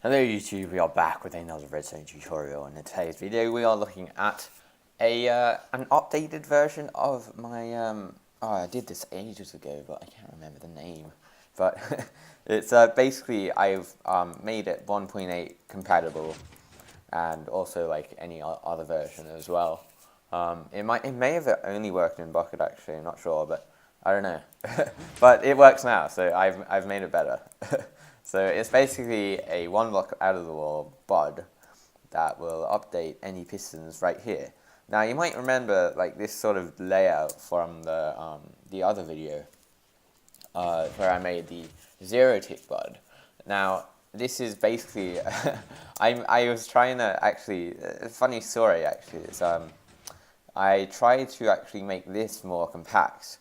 Hello YouTube, we are back with another redstone tutorial, and in today's video we are looking at an updated version of my I did this ages ago but I can't remember the name, but it's basically I've made it 1.8 compatible, and also like any other version as well. It may have only worked in Bucket actually, I'm not sure, but I don't know. But it works now, so I've made it better. So it's basically a one block out of the wall bud that will update any pistons right here. Now you might remember like this sort of layout from the other video where I made the 0 tick bud. Now this is basically I was trying to actually, a funny story actually. It's I tried to actually make this more compact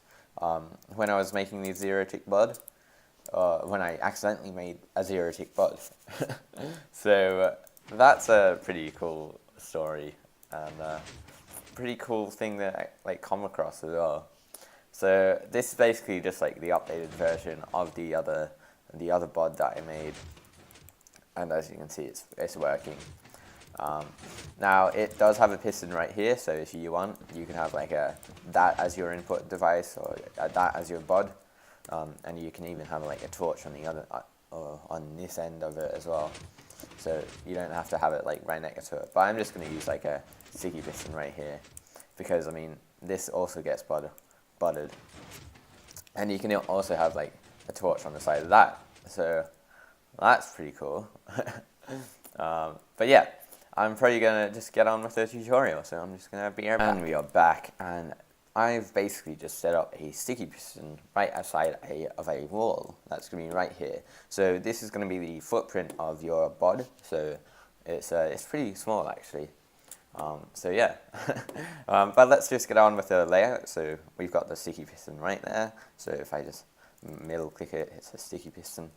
when I was making the 0 tick bud. When I accidentally made a 0 tick bud. So that's a pretty cool story, and pretty cool thing that I like come across as well. So this is basically just like the updated version of the other bud that I made, and as you can see it's working. Now it does have a piston right here, so if you want you can have like that as your input device, or that as your bud. And you can even have like a torch on the other, on this end of it as well. So you don't have to have it like right next to it. But I'm just going to use like a sticky piston right here, because I mean this also gets budded, and you can also have like a torch on the side of that. So that's pretty cool. But yeah, I'm probably going to just get on with the tutorial. So I'm just going to be right back. And we are back, and I've basically just set up a sticky piston right outside of a wall. That's going to be right here. So this is going to be the footprint of your bud. So it's pretty small actually. So yeah, but let's just get on with the layout. So we've got the sticky piston right there. So if I just middle click it, it's a sticky piston.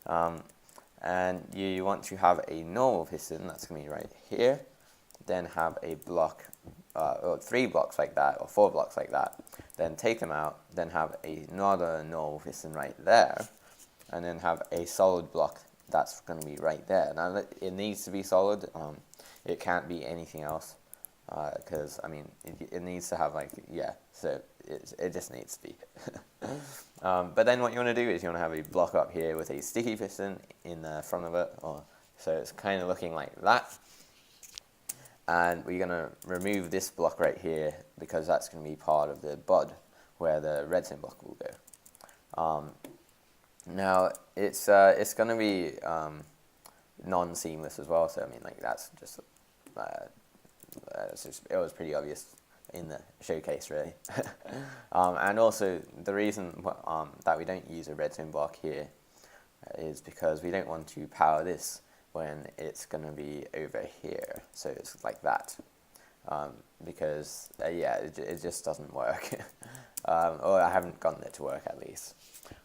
And you want to have a normal piston. That's going to be right here. Then have a block, or 3 blocks like that, or 4 blocks like that. Then take them out, then have another normal piston right there, and then have a solid block that's going to be right there. Now it needs to be solid, it can't be anything else, because I mean it needs to have like, yeah, so it just needs to be. But then what you want to do is you want to have a block up here with a sticky piston in the front of it, so it's kind of looking like that. And we're going to remove this block right here, because that's going to be part of the bud where the redstone block will go. Now it's going to be non-seamless as well, so I mean like that's just, it was pretty obvious in the showcase really. And also the reason that we don't use a redstone block here is because we don't want to power this when it's going to be over here, so it's like that, because yeah, it just doesn't work. Or I haven't gotten it to work at least.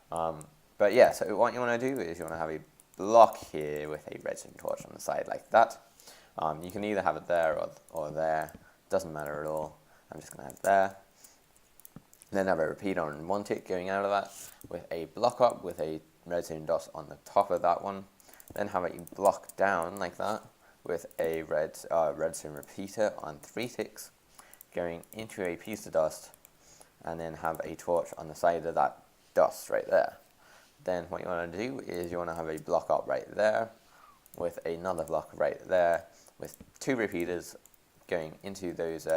But yeah, so what you want to do is you want to have a block here with a redstone torch on the side like that. You can either have it there or there, doesn't matter at all. I'm just going to have it there. Then have a repeater on 1 tick going out of that with a block up with a redstone dot on the top of that one. Then have a block down like that with a redstone repeater on 3 ticks going into a piece of dust, and then have a torch on the side of that dust right there. Then what you want to do is you want to have a block up right there with another block right there with 2 repeaters going into those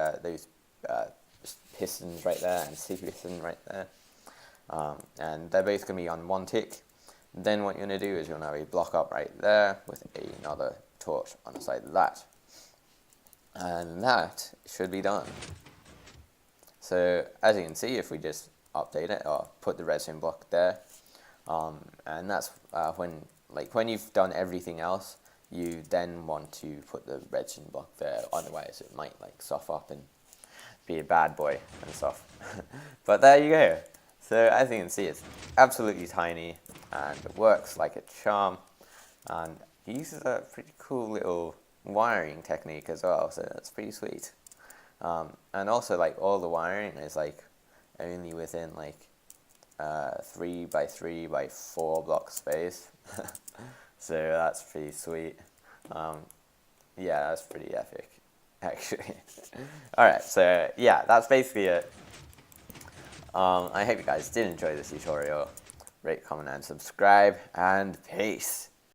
pistons right there, and sticky piston right there, and they're both going to be on 1 tick. Then what you're going to do is you're going to have a block up right there with another torch on the side of that. And that should be done. So as you can see, if we just update it or put the redstone block there, and that's when you've done everything else, you then want to put the redstone block there, otherwise it might like stuff up and be a bad boy and stuff. But there you go. So as you can see, it's absolutely tiny, and it works like a charm, and it uses a pretty cool little wiring technique as well, so that's pretty sweet. And also like all the wiring is like only within like 3 by 3 by 4 block space. So that's pretty sweet. Yeah, that's pretty epic, actually. Alright, so yeah, that's basically it. I hope you guys did enjoy this tutorial. Rate, comment, and subscribe, and peace.